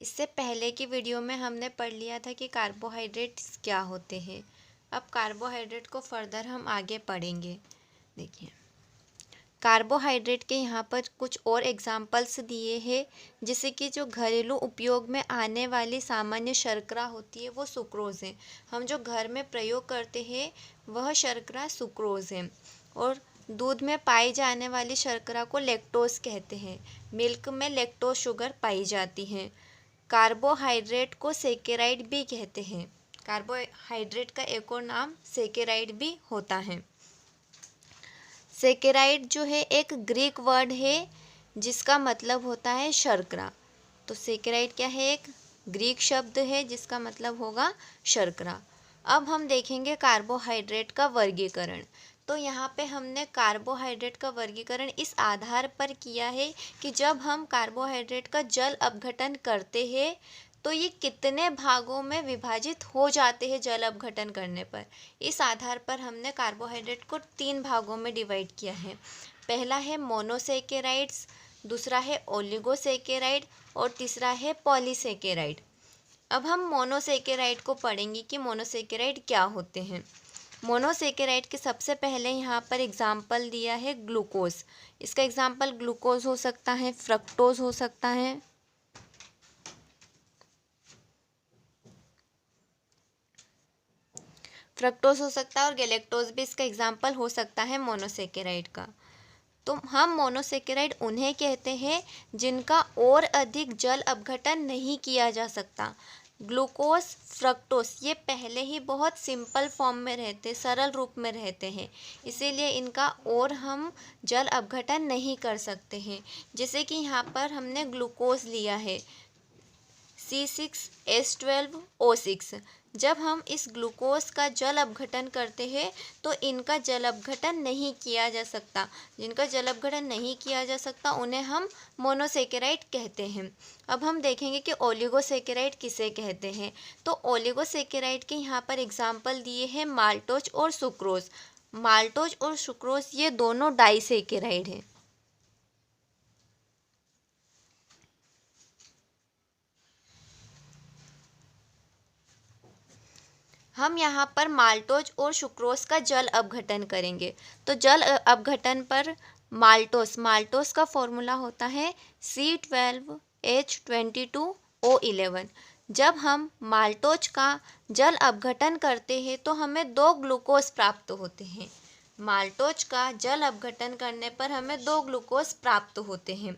इससे पहले की वीडियो में हमने पढ़ लिया था कि कार्बोहाइड्रेट्स क्या होते हैं। अब कार्बोहाइड्रेट को फर्दर हम आगे पढ़ेंगे। देखिए, कार्बोहाइड्रेट के यहाँ पर कुछ और एग्जाम्पल्स दिए हैं, जैसे कि जो घरेलू उपयोग में आने वाली सामान्य शर्करा होती है वो सुक्रोज़ है। हम जो घर में प्रयोग करते हैं वह शर्करा सुक्रोज़ है। और दूध में पाई जाने वाली शर्करा को लैक्टोज कहते हैं। मिल्क में लैक्टोज शुगर पाई जाती है। कार्बोहाइड्रेट को सेकेराइड भी कहते हैं। कार्बोहाइड्रेट का एक और नाम सेकेराइड भी होता है। सेकेराइड जो है एक ग्रीक वर्ड है जिसका मतलब होता है शर्करा। तो सेकेराइड क्या है? एक ग्रीक शब्द है जिसका मतलब होगा शर्करा। अब हम देखेंगे कार्बोहाइड्रेट का वर्गीकरण। तो यहाँ पे हमने कार्बोहाइड्रेट का वर्गीकरण इस आधार पर किया है कि जब हम कार्बोहाइड्रेट का जल अपघटन करते हैं तो ये कितने भागों में विभाजित हो जाते हैं जल अपघटन करने पर। इस आधार पर हमने कार्बोहाइड्रेट को 3 भागों में डिवाइड किया है। पहला है मोनोसेकेराइड्स, दूसरा है ओलिगोसेकेराइड और तीसरा है पॉलीसेकेराइड। अब हम मोनोसेकेराइड को पढ़ेंगे कि मोनोसेकेराइड क्या होते हैं। मोनोसेकेराइड के सबसे पहले यहाँ पर एग्जाम्पल दिया है ग्लूकोज। इसका एग्जाम्पल ग्लूकोज हो सकता है, फ्रक्टोज हो सकता है, फ्रक्टोज हो सकता है और गैलेक्टोज भी इसका एग्जाम्पल हो सकता है मोनोसेकेराइड का। तो हम मोनोसेकेराइड उन्हें कहते हैं जिनका और अधिक जल अपघटन नहीं किया जा सकता। ग्लूकोज, फ्रक्टोज ये पहले ही बहुत सिंपल फॉर्म में रहते, सरल रूप में रहते हैं, इसीलिए इनका और हम जल अपघटन नहीं कर सकते हैं। जैसे कि यहाँ पर हमने ग्लूकोज लिया है C6H12O6। जब हम इस ग्लूकोज का जल अपघटन करते हैं तो इनका जल अपघटन नहीं किया जा सकता। जिनका जल अपघटन नहीं किया जा सकता उन्हें हम मोनोसेकेराइड कहते हैं। अब हम देखेंगे कि ओलिगोसेकेराइड किसे कहते हैं। तो ओलिगोसेकेराइड के यहाँ पर एग्जाम्पल दिए हैं माल्टोज और सुक्रोज। माल्टोज और सुक्रोज ये दोनों डाइसेकेराइड हैं। हम यहाँ पर माल्टोज और सुक्रोज का जल अपघटन करेंगे। तो जल अपघटन पर माल्टोज का फॉर्मूला होता है C12H22O11। जब हम माल्टोज का जल अपघटन करते हैं तो हमें 2 ग्लूकोज प्राप्त होते हैं। माल्टोज का जल अपघटन करने पर हमें 2 ग्लूकोज प्राप्त होते हैं।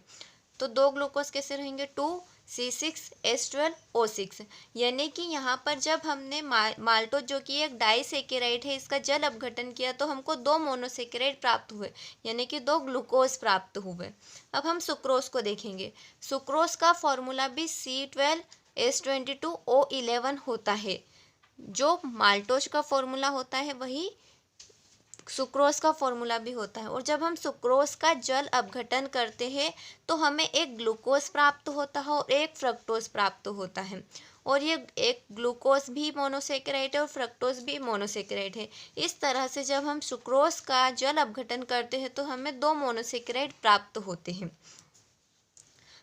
तो 2 ग्लूकोज कैसे रहेंगे? 2C6H12O6। यानी कि यहाँ पर जब हमने माल्टोज जो कि एक डाइसेकेराइड है इसका जल अपघटन किया तो हमको 2 मोनोसेकेराइड प्राप्त हुए, यानी कि 2 ग्लूकोज प्राप्त हुए। अब हम सुक्रोज को देखेंगे। सुक्रोज का फॉर्मूला भी C12H22O11 होता है। जो माल्टोज का फॉर्मूला होता है वही सुक्रोज का फॉर्मूला भी होता है। और जब हम सुक्रोज का जल अपघटन करते हैं तो हमें एक ग्लूकोज प्राप्त होता है और एक फ्रक्टोज प्राप्त होता है। और ये एक ग्लूकोज भी मोनोसेकेराइड है और फ्रक्टोज भी मोनोसेकेराइड है। इस तरह से जब हम सुक्रोज का जल अपघटन करते हैं तो हमें 2 मोनोसेकेराइड प्राप्त होते हैं।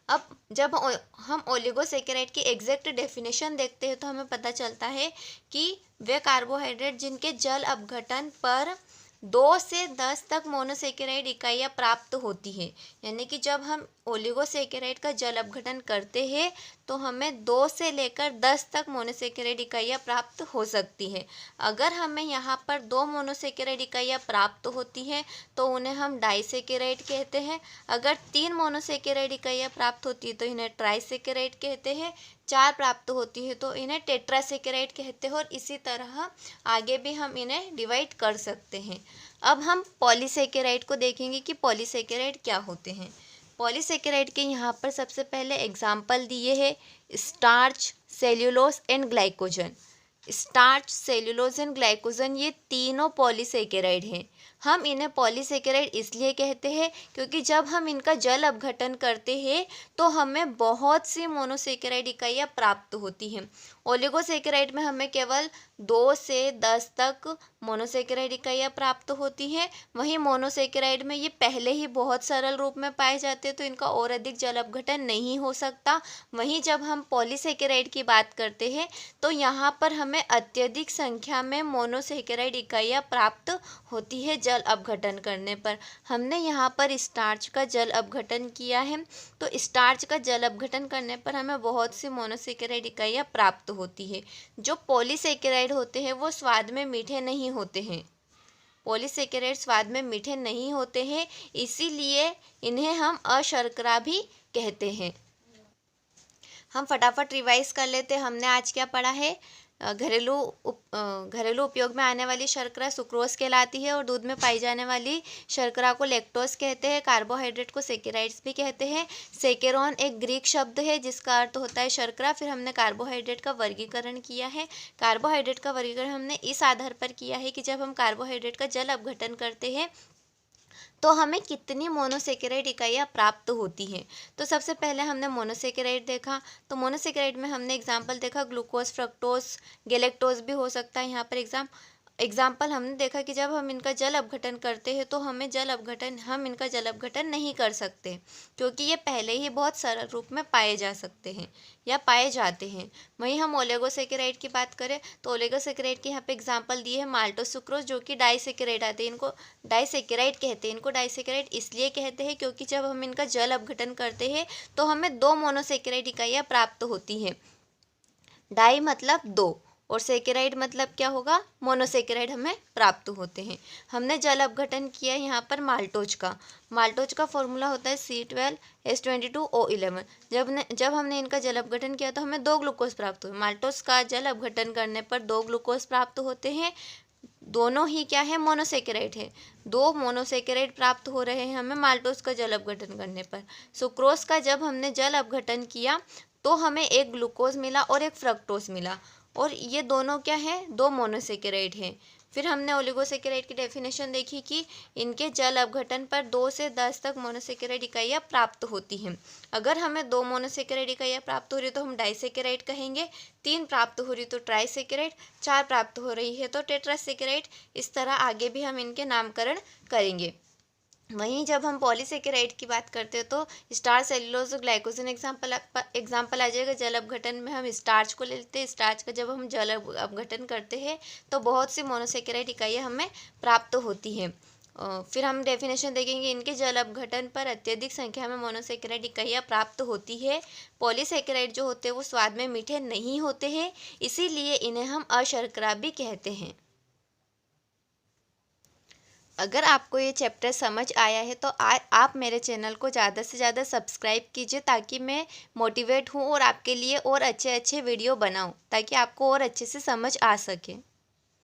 अब जब हम ओलिगोसेकेराइड की एग्जैक्ट डेफिनेशन देखते हैं तो हमें पता चलता है कि वे कार्बोहाइड्रेट जिनके जल अपघटन पर 2 से 10 तक मोनोसेकेराइड इकाइयाँ प्राप्त होती है। यानी कि जब हम ओलिगोसेकेराइड का जल अपघटन करते हैं तो हमें 2 से लेकर 10 तक मोनोसेकेराइड इकाइयाँ प्राप्त हो सकती है। अगर हमें यहाँ पर 2 मोनोसेकेराइड इकाइयाँ प्राप्त होती हैं तो उन्हें हम डाइसेकेराइड कहते हैं। अगर 3 मोनोसेकेराइड इकाइयाँ प्राप्त होती है तो इन्हें ट्राइसेकेराइड कहते हैं। 4 प्राप्त होती है तो इन्हें टेट्रासेकेराइड कहते हैं। और इसी तरह आगे भी हम इन्हें डिवाइड कर सकते हैं। अब हम पॉलीसेकेराइड को देखेंगे कि पॉलीसेकेराइड क्या होते हैं। पॉलीसेकेराइड के यहाँ पर सबसे पहले एग्जाम्पल दिए हैं starch, cellulose and glycogen. Starch, cellulose and glycogen ये तीनों पॉलीसेकेराइड हैं। हम इन्हें पॉलीसेकेराइड इसलिए कहते हैं क्योंकि जब हम इनका जल अपघटन करते हैं तो हमें बहुत सी मोनोसेकेराइड इकाइयाँ प्राप्त होती हैं। ओलिगोसेकेराइड में हमें केवल 2 से 10 तक मोनोसेकेराइड इकाइयाँ प्राप्त होती हैं। वहीं मोनोसेकेराइड में ये पहले ही बहुत सरल रूप में पाए जाते हैं, तो इनका और अधिक जल अपघटन नहीं हो सकता। वहीं जब हम पॉलीसेकेराइड की बात करते हैं तो यहाँ पर हमें अत्यधिक संख्या में मोनोसेकेराइड इकाइयाँ प्राप्त होती है जल अपघटन करने पर। हमने यहाँ पर स्टार्च का जल अपघटन किया है, तो स्टार्च का जल अपघटन करने पर हमें बहुत सी मोनोसेकेराइड इकाइयाँ प्राप्त होती है। जो पॉलीसेकेराइड होते हैं वो स्वाद में मीठे नहीं होते हैं। पॉलीसेकेराइड स्वाद में मीठे नहीं होते हैं, इसीलिए इन्हें हम अशर्करा भी कहते हैं। हम फटाफट रिवाइज कर लेते हैं। हमने आज क्या पढ़ा है? घरेलू उपयोग में आने वाली शर्करा सुक्रोज कहलाती है और दूध में पाई जाने वाली शर्करा को लैक्टोज कहते हैं। कार्बोहाइड्रेट को सेकेराइड्स भी कहते हैं। सेकेरॉन एक ग्रीक शब्द है जिसका अर्थ होता है शर्करा। फिर हमने कार्बोहाइड्रेट का वर्गीकरण किया है। कार्बोहाइड्रेट का वर्गीकरण हमने इस आधार पर किया है कि जब हम कार्बोहाइड्रेट का जल अपघटन करते हैं तो हमें कितनी मोनोसेकेराइड इकाइयाँ प्राप्त होती हैं। तो सबसे पहले हमने मोनोसेकेराइड देखा, तो मोनोसेकेराइड में हमने एग्जाम्पल देखा ग्लूकोज, फ्रक्टोज, गैलेक्टोज भी हो सकता है। यहाँ पर एग्जाम्पल हमने देखा कि जब हम इनका जल अपघटन करते हैं तो हम इनका जल अपघटन नहीं कर सकते, क्योंकि ये पहले ही बहुत सरल रूप में पाए जा सकते हैं या पाए जाते हैं। वहीं हम ओलिगोसेकेराइड की बात करें तो ओलिगोसेकेराइड के यहाँ पे एग्जाम्पल दिए हैं माल्टोज, सुक्रोज, जो कि डाइसेकेराइड आते हैं। इनको डाइसेकेराइड कहते हैं। इनको डाइसेकेराइड इसलिए कहते हैं क्योंकि जब हम इनका जल अपघटन करते हैं तो हमें 2 मोनोसेकेराइड इकाइयाँ प्राप्त होती हैं। डाई मतलब 2 और सेकेराइड मतलब क्या होगा? मोनोसेकेराइड हमें प्राप्त होते हैं। हमने जल अपघटन किया यहाँ पर माल्टोज का फॉर्मूला होता है C12H22O11। जब हमने इनका जल अपघटन किया तो हमें 2 ग्लूकोज प्राप्त हुए। माल्टोज का जल अपघटन करने पर 2 ग्लूकोज प्राप्त होते हैं। दोनों ही क्या है? मोनोसेकेराइड है। 2 मोनोसेकेराइड प्राप्त हो रहे हैं हमें माल्टोज का जल अपघटन करने पर। सुक्रोज का जब हमने जल अपघटन किया तो हमें एक ग्लूकोज मिला और एक फ्रक्टोज मिला, और ये दोनों क्या है? 2 मोनोसेकेराइड हैं। फिर हमने ओलिगोसेकेराइड की डेफिनेशन देखी कि इनके जल अपघटन पर 2 से 10 तक मोनोसेकेराइड इकाइयाँ प्राप्त होती हैं। अगर हमें 2 मोनोसेकेराइड इकाइयाँ प्राप्त हो रही है तो हम डाइसेकेराइड कहेंगे, 3 प्राप्त हो रही तो ट्राइसेकेराइड, 4 प्राप्त हो रही है तो टेट्रासेकेराइड। इस तरह आगे भी हम इनके नामकरण करेंगे। वहीं जब हम पॉलीसेकेराइड की बात करते हैं तो स्टार्च, सेल्यूलोज, ग्लाइकोजन एग्जाम्पल आ जाएगा। जल अपघटन में हम स्टार्च को ले लेते हैं। स्टार्च का जब हम जल अपघटन करते हैं तो बहुत सी मोनोसेकेराइड इकाइयाँ हमें प्राप्त होती हैं। फिर हम डेफिनेशन देखेंगे, इनके जल अपघटन पर अत्यधिक संख्या में मोनोसेकेराइड इकाइयाँ प्राप्त होती है। पॉलीसेकेराइड जो होते हैं वो स्वाद में मीठे नहीं होते हैं, इसीलिए इन्हें हम अशर्करा भी कहते हैं। अगर आपको ये चैप्टर समझ आया है तो आप मेरे चैनल को ज़्यादा से ज़्यादा सब्सक्राइब कीजिए, ताकि मैं मोटिवेट हूँ और आपके लिए और अच्छे अच्छे वीडियो बनाऊँ, ताकि आपको और अच्छे से समझ आ सके।